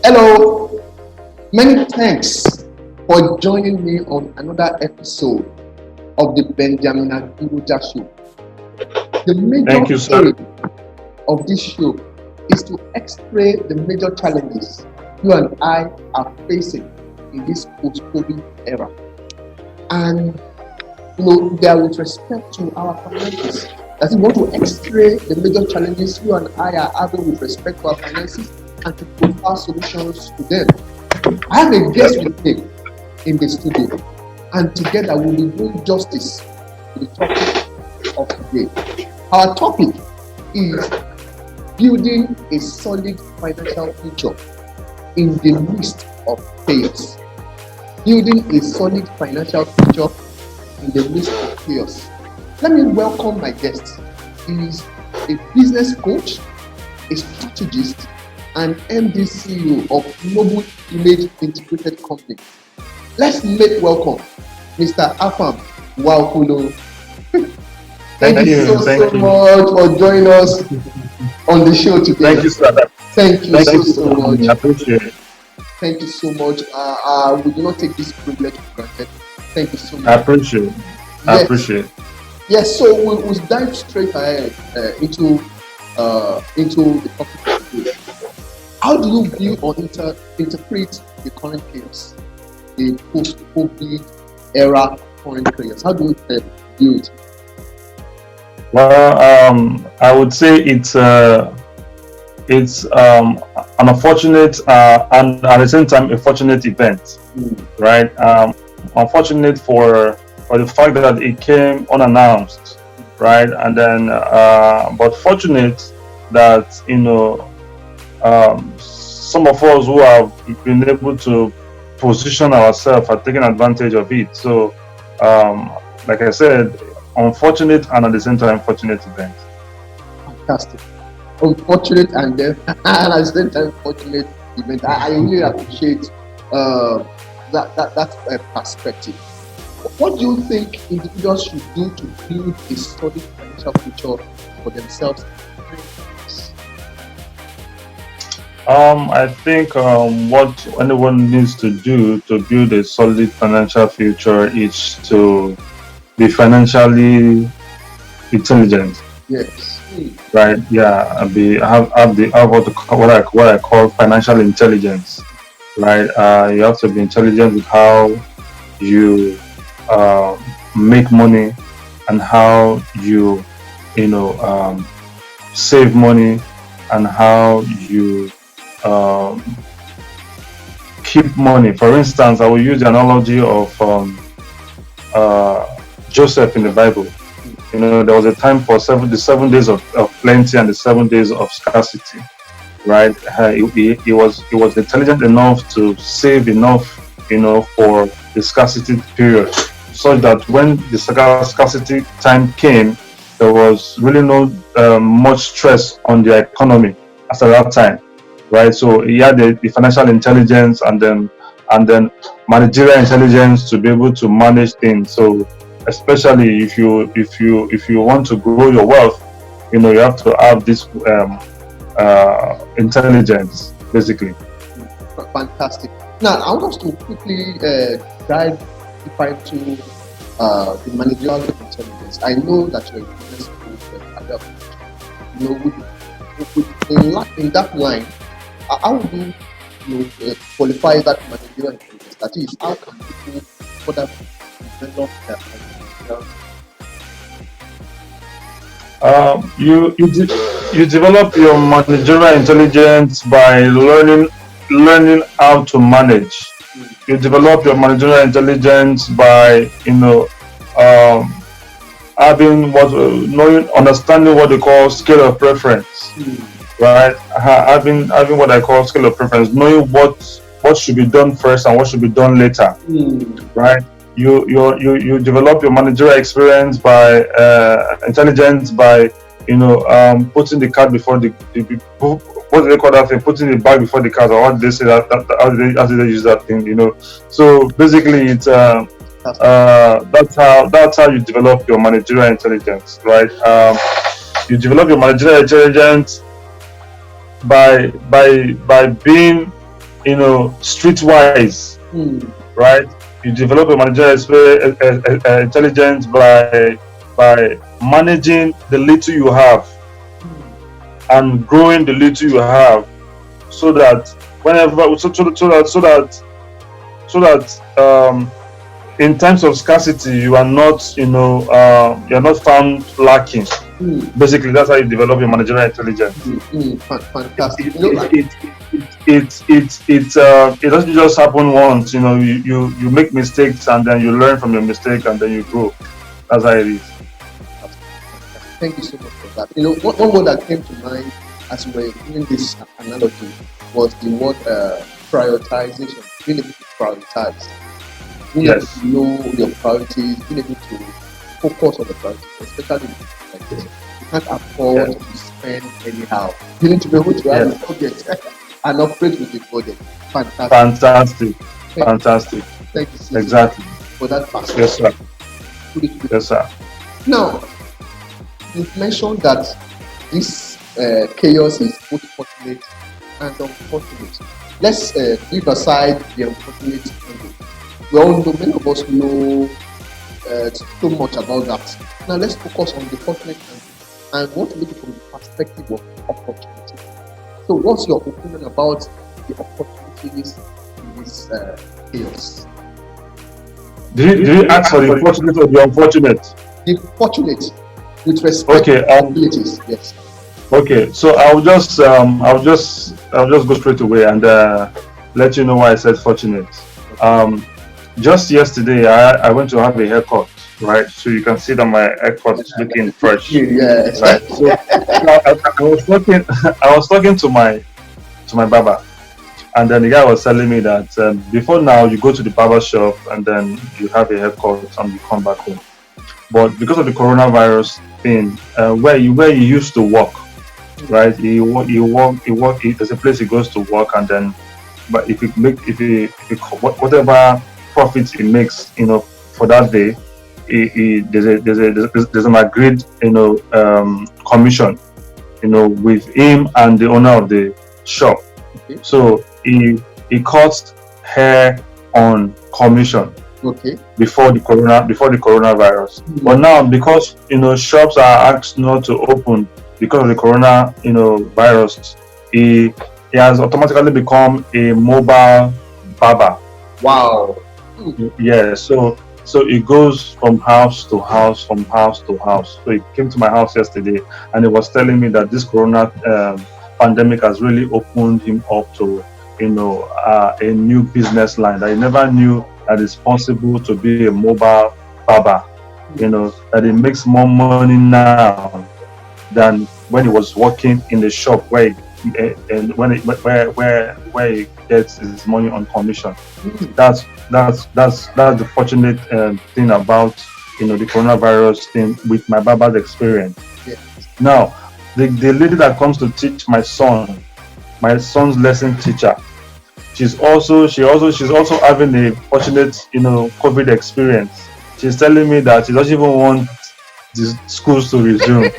Hello, many thanks for joining me on another episode of the Benjamin Aguja Show. The Thank you, major sir. aim of this show is to x-ray the major challenges you and I are facing in this post-COVID era. And they are with respect to our finances. That we want to x-ray the major challenges you and I are having with respect to our finances and to provide solutions to them. I have a guest with me in the studio, and together we will be doing justice to the topic of today. Our topic is building a solid financial future in the midst of chaos. Building a solid financial future in the midst of chaos. Let me welcome my guest. He is a business coach, a strategist, and MD CEO of Global Image Integrated Company. Let's make welcome Mr. Afam Waokolo. Thank you so much for joining us on the show today. Thank you, sir. Thank you so much. I appreciate it. Thank you so much. We do not take this privilege for granted. Thank you so much. I appreciate it. I appreciate it. Yes, so we'll dive straight ahead into the topic of today. How do you view or interpret the current chaos, the post-COVID era current chaos? How do you view it? Well, I would say it's an unfortunate and at the same time a fortunate event, right? Unfortunate for the fact that it came unannounced, right? And then, but fortunate that some of us who have been able to position ourselves are taking advantage of it. So, like I said, unfortunate and at the same time fortunate event. Fantastic. Unfortunate and at the same time fortunate event. I really appreciate that perspective. What do you think individuals should do to build a solid financial future for themselves? I think what anyone needs to do to build a solid financial future is to be financially intelligent. Yes. Right. Yeah. Have what I call financial intelligence. Right. You have to be intelligent with how you make money and how you save money and how you keep money. For instance, I will use the analogy of Joseph in the Bible. There was a time for the 7 days of plenty and the 7 days of scarcity, right? He was intelligent enough to save enough, for the scarcity period, so that when the scarcity time came, there was really no much stress on the economy after that time, right? So he had the financial intelligence and then managerial intelligence to be able to manage things. So especially if you want to grow your wealth, you have to have this intelligence, basically. Fantastic. Now, I want us to quickly dive deeper into the managerial intelligence. I know that you're a business coach, in that line, how would you qualify that managerial intelligence? That is, how can people further develop their you develop your managerial intelligence by learning how to manage. You develop your managerial intelligence by understanding what they call scale of preference, right? Having what I call scale of preference, knowing what should be done first and what should be done later, right? You develop your managerial experience by intelligence by putting the cart before the what do they call that thing? Putting the bag before the cart, or what do they say that how do they use that thing? So basically, it's that's how you develop your managerial intelligence, right? You develop your managerial intelligence by being streetwise, right? You develop a managerial intelligence by managing the little you have and growing the little you have, so that whenever in times of scarcity you are not you're not found lacking. Basically, that's how you develop your managerial intelligence. Fantastic. It doesn't just happen once. You make mistakes and then you learn from your mistake and then you grow. That's how it is. Thank you so much for that. One word that came to mind as we were doing this analogy was the word prioritization. Being able to prioritize. Being able to know your priorities, being able to focus on the priorities, especially like this. You can't afford to spend anyhow. You need to be able to have a budget and operate with the budget. Fantastic. Thank you so exactly much for that part. Yes, sir. Yes, sir. Now, you've mentioned that this chaos is both fortunate and unfortunate. Let's leave aside the unfortunate angle. We all know, many of us know so much about that. Now let's focus on the fortunate angle and want to look at it from the perspective of opportunity. So what's your opinion about the opportunities in this chaos? Do you ask for the fortunate or the unfortunate? The fortunate with respect to abilities, yes. Okay, so I'll just go straight away and let you know why I said fortunate. Just yesterday, I went to have a haircut, right? So you can see that my haircut is looking fresh. Yes. Right. So I was talking to my barber, and then the guy was telling me that before now you go to the barber shop and then you have a haircut and you come back home. But because of the coronavirus thing, where you used to work, right? You work. There's a place he goes to work, and then, but if whatever profits he makes, for that day, there's an agreed, commission, with him and the owner of the shop. Okay. So he cuts hair on commission. Okay. Before the coronavirus. But now, because shops are asked not to open because of the coronavirus, he has automatically become a mobile barber. Wow. Yeah, so he goes from house to house, from house to house. So he came to my house yesterday and he was telling me that this corona pandemic has really opened him up to a new business line that he never knew that it's possible to be a mobile barber. That he makes more money now than when he was working in the shop where he gets his money on commission. That's the fortunate thing about the coronavirus thing with my barber's experience. Yes. Now, the lady that comes to teach my son's lesson teacher, she's also having a fortunate COVID experience. She's telling me that she doesn't even want the schools to resume.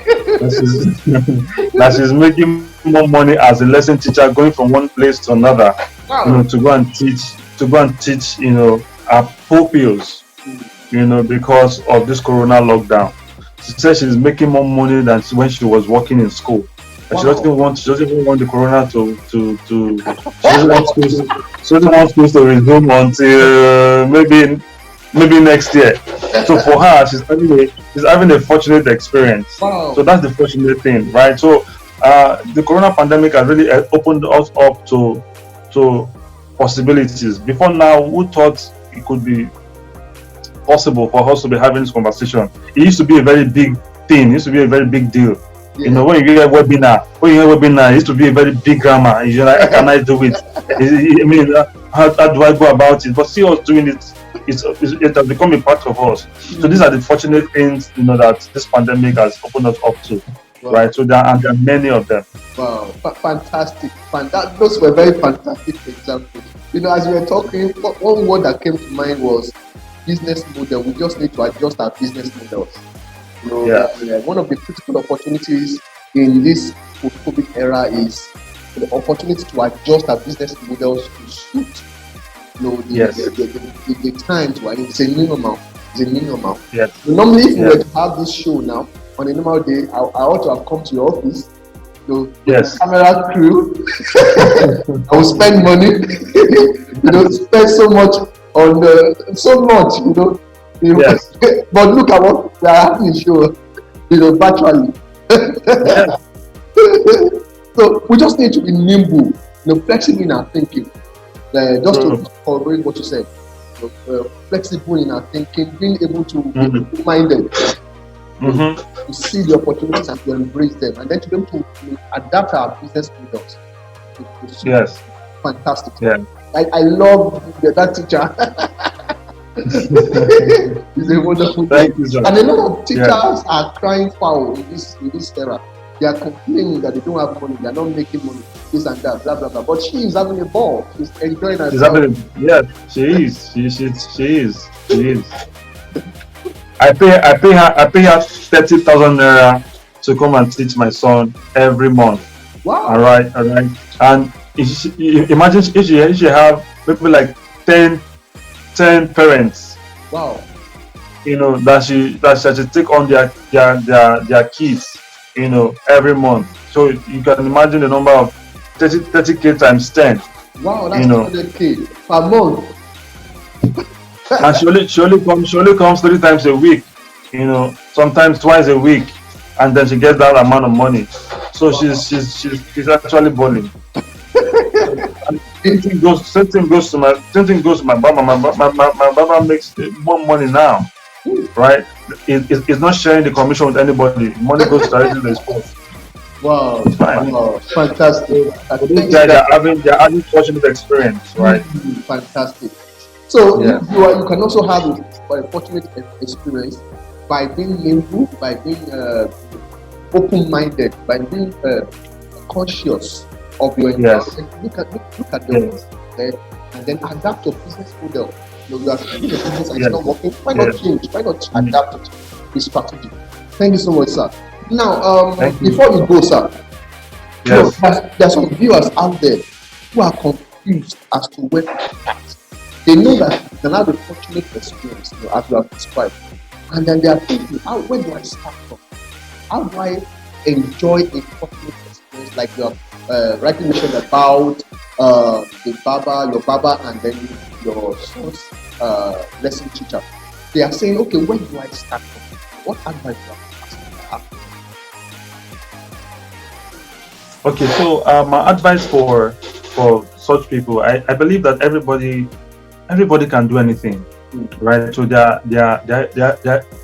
that she's making more money as a lesson teacher, going from one place to another, to go and teach her pupils, because of this corona lockdown. She says she's making more money than when she was working in school. Wow. She doesn't even want the corona to she doesn't want schools to resume until maybe next year. So for her, she's having a fortunate experience. Wow. So that's the fortunate thing, right? So the corona pandemic has really opened us up to possibilities. Before now, who thought it could be possible for us to be having this conversation? It used to be a very big thing. It used to be a very big deal. Yeah. When you get a webinar, it used to be a very big grammar. You're like, how can I do it? How do I go about it? But see us doing it, it has become a part of us. So these are the fortunate things, that this pandemic has opened us up to. Wow. Right? So there are many of them. Wow, fantastic. Those were very fantastic examples. As we were talking, one word that came to mind was business model. We just need to adjust our business models. One of the critical opportunities in this post-COVID era is the opportunity to adjust our business models to suit the times, right? It's a new normal. It's a new normal. Yes. So normally, if we were to have this show now on a normal day, I ought to have come to your office. Yes. Camera crew. I will spend money. Spend so much on Yes. But look at what we are having to show. Virtually. Yes. So we just need to be nimble, flexible in our thinking. Just to corroborate what you said, flexible in our thinking, being able to be open-minded, to see the opportunities and to embrace them, and then to be able to adapt our business models. Yes. Fantastic. Yeah. I love that teacher. He's a wonderful Thank you, sir. And a lot of teachers are crying foul in this era. They are complaining that they don't have money, they are not making money, this and that, blah blah blah. But she is having a ball. She's enjoying herself. Yes, she is. She is. I pay her 30,000 naira to come and teach my son every month. Wow. All right. And imagine if she have maybe like 10 parents. Wow. That she take on their kids. Every month. So you can imagine the number of 30K times 10. Wow, that's 100K per month. And she only comes 3 times a week. Sometimes twice a week, and then she gets that amount of money. So she's actually balling. Same thing goes to my Baba. My Baba makes more money now, right? It's not sharing the commission with anybody. Money goes directly to the sports. Wow, fantastic. They're having fortunate experience, right? Fantastic. So you can also have a fortunate experience by being nimble, by being open-minded, by being conscious of your environment. Look at the and then adapt your business model. You are starting a business and it's not working. Why not change? Why not adapt it? Be strategic. Thank you so much, sir. Now, before you go, sir, there are some viewers out there who are confused as to where to start. They know that you can have a fortunate experience, as you have described, and then they are thinking, where do I start from? How do I enjoy a fortunate experience like you have rightly mentioned about your Baba, and then your son's lesson teacher? They are saying, okay, where do I start from? What advice do I have? Okay, so my advice for such people, I believe that everybody can do anything, right? So there are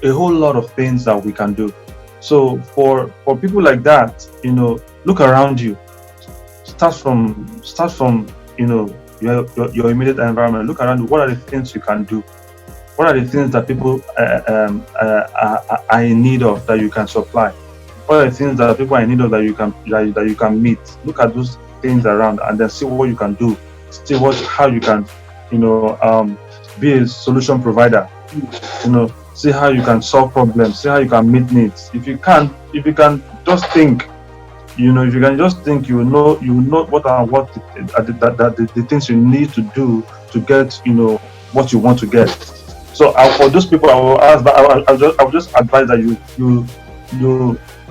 a whole lot of things that we can do. So for people like that, look around you. Start from your immediate environment. Look around you. What are the things you can do? What are the things that people are in need of that you can supply? What are the things that people are in need of that you can meet? Look at those things around and then see what you can do. See how you can be a solution provider. See how you can solve problems. See how you can meet needs. If you can just think. If you can just think, you know what the things you need to do to get what you want to get. So for those people, I will just advise that you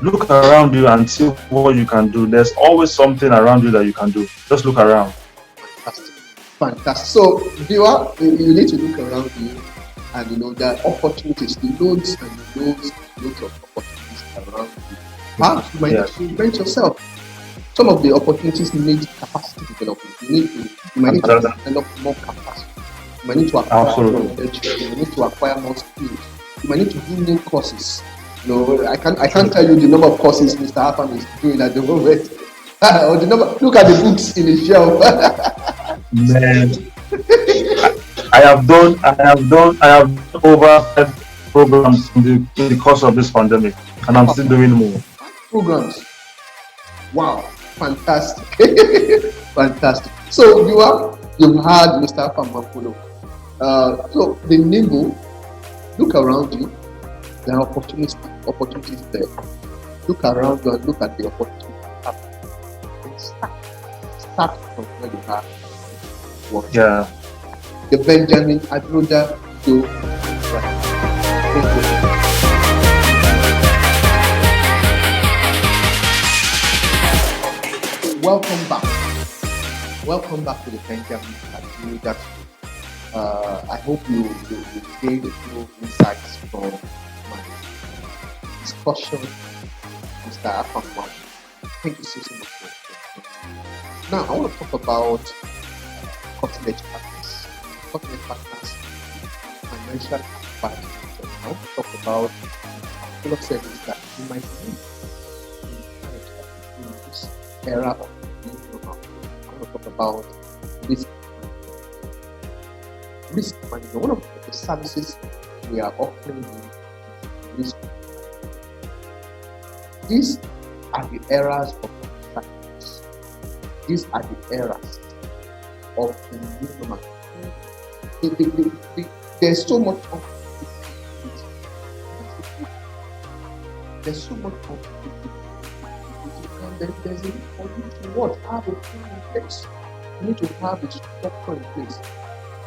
look around you and see what you can do. There's always something around you that you can do. Just look around. Fantastic. So viewer, you need to look around you, and there are opportunities, loads of opportunities around you. Perhaps you might need to invent yourself. Some of the opportunities need capacity development. You might need to develop more capacity. You might need to acquire more knowledge. You might need to acquire more skills. You might need to do new courses. I can't tell you the number of courses Mr. Afam is doing at the moment. Or the number. Look at the books in his shelf. Man, I have done over 5 programs in the course of this pandemic, and I'm still doing more programs. Wow, fantastic. Fantastic. So you've had Mr. Afam. So the nimble, look around you. There are opportunities there. Look around you and look at the opportunities. start from where you are. Yeah. The Benjamin Adroda Show. Thank you. Welcome back. Welcome back to the Benjamin Adroda Show. I hope you gained a few insights from my discussion, Mr. Afamwa. Thank you so much for it. Now, I want to talk about cutting-edge partners. Cutting-edge partners, financial advisors. I want to talk about the particular service that you might need in this era of new normal. I want to talk about risk management. Risk management. One of the services we are offering is risk management. These are the eras of practice. These are the eras of the new normal. There's so much unpredictability. There's so much unpredictability. There's a need for you to what? Have a plan in place. You need to have a structure in place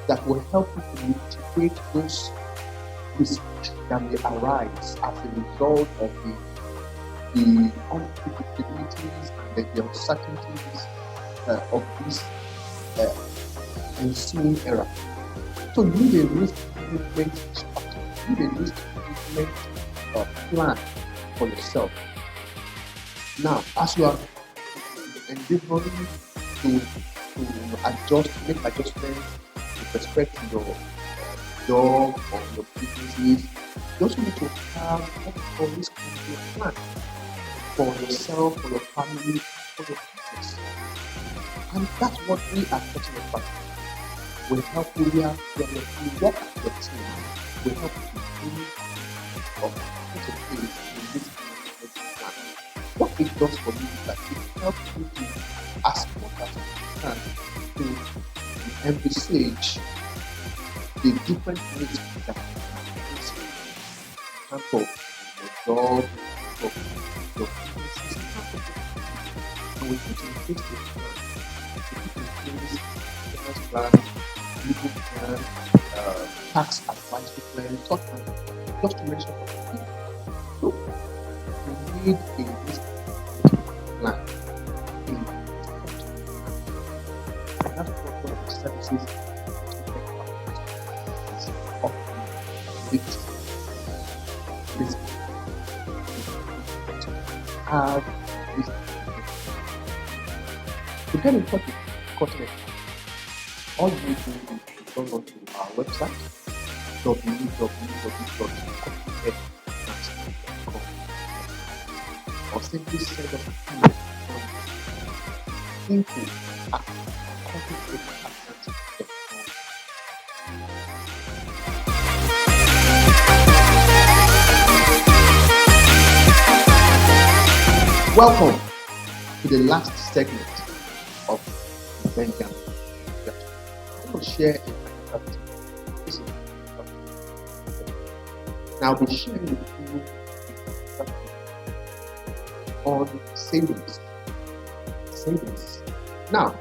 that will help you to mitigate those risks that may arise as a result of the unpredictabilities and the uncertainties of this ensuing era. So you need a risk management structure. You need a risk management plan for yourself. Now, as you are endeavoring to make adjustments with respect to your job or your businesses, you also need to have what we call risk management plan for yourself, for your family, for your business. And that's what we are talking about. We help you, we work with your team. We help you to put in place in this management plan. What it does for you is that it helps you to, as much as you can, to envisage the different risks that you face. For example, your job, your businesses, and we put in place the plan. We put in place business plan, legal plan, tax advisory plan, just to mention a few. So you need a risk plan. And that's what one of the services is offering risk have risk. To get in touch with Cutting-Edge, all you need to do is log on to our website www.cuttingedgefinance.com or simply send us an email on info@cuttingedgefinance.com. Welcome to the last segment of the Benjamin. I'm going to share a anecdote. This is now I'll be sharing with you on savings. Savings. Now,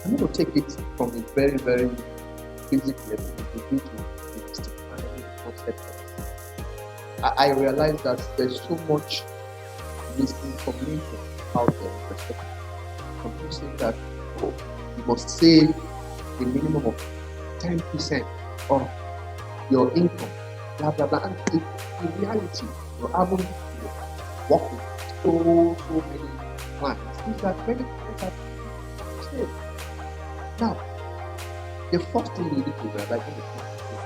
I'm going to take it from a very, very basic level to begin to demystify the concept of. I realize that there's so much misinformation out there with respect to people saying that you must save a minimum of 10% of your income, blah blah blah. And in reality, you're able to work with so many clients. Things that many clients have saved. Now, the first thing you need to realize when it comes to saving,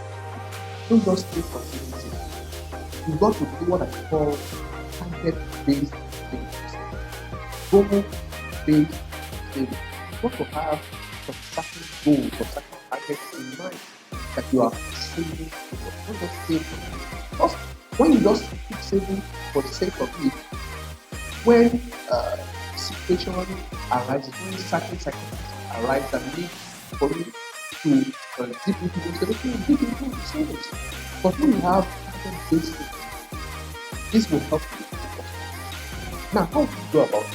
don't just stay for saving. You've got to do what I call target-based savings. Goal-based savings. You got to have some certain goals or certain targets in mind that you are saving for. Don't just save for it. Because when you just keep saving for the sake of it, when situation arises, when certain circumstances arise that need for you to dip into the savings, you dip into the savings. But when you have target-based savings, this will help you. Now, how do you go about it?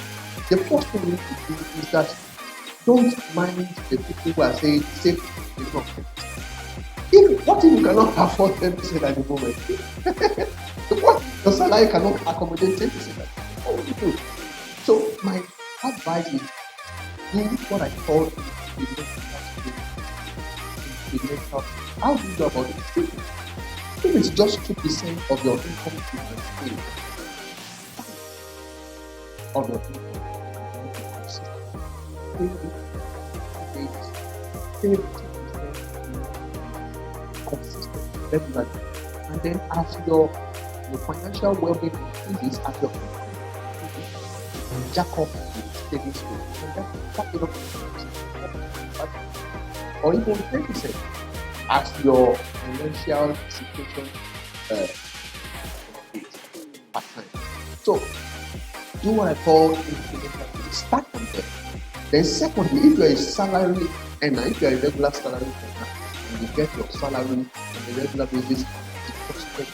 The first thing you need to do is that Don't mind the people who are saying save minimum 10%. What if you cannot afford 10% at the moment? What if your salary cannot accommodate 10%? What will you do? So my advice is do what I call incremental. How do you go about it? If it's just 2% of your income you can pay of your income, pay 2% consistently, regularly. And then as your financial well-being increases, as your income increases, you jack up with steady state. And that it up or even 10% as your financial situation part time. So do what I call incremental. Start from there. Then secondly, if you're a salary earner, if you're a regular salary earner, and you get your salary on a regular basis, deposited,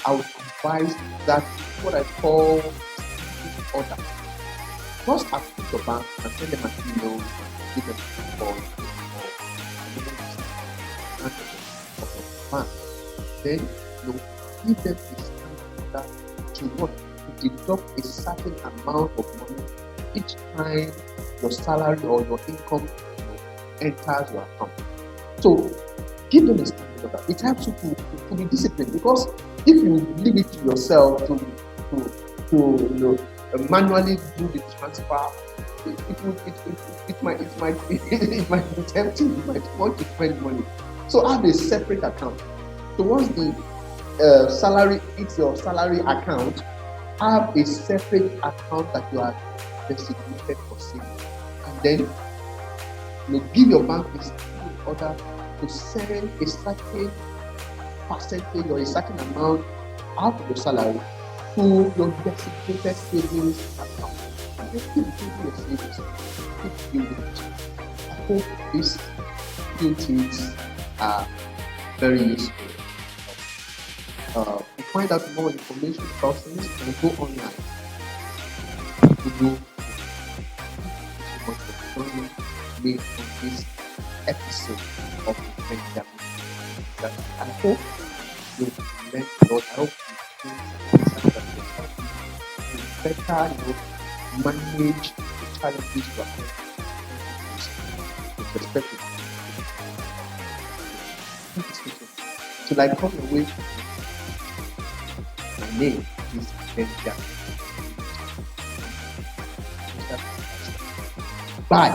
I would advise that what I call order. First, approach your bank and send them an email, give them a call, bank. Then you give them a standard order to what? To deduct a certain amount of money each time your salary or your income enters your account. So give them a standard order. It helps you to be disciplined, because if you leave it to yourself to manually do the transfer, it might be tempting. You might want to spend money. So have a separate account. So once the salary hits your salary account, have a separate account that you are designated for saving, and then give your bank this in order to send a certain percentage or a certain amount out of your salary to your designated savings account. And then keep building your savings. Keep building it. I hope these few things are very useful. To find out more information about things, you can go online to do me on this episode of the Venture. I hope you learn a lot. I hope you better manage the challenges you are with respect to. So like come away, my name is Venture. Bye.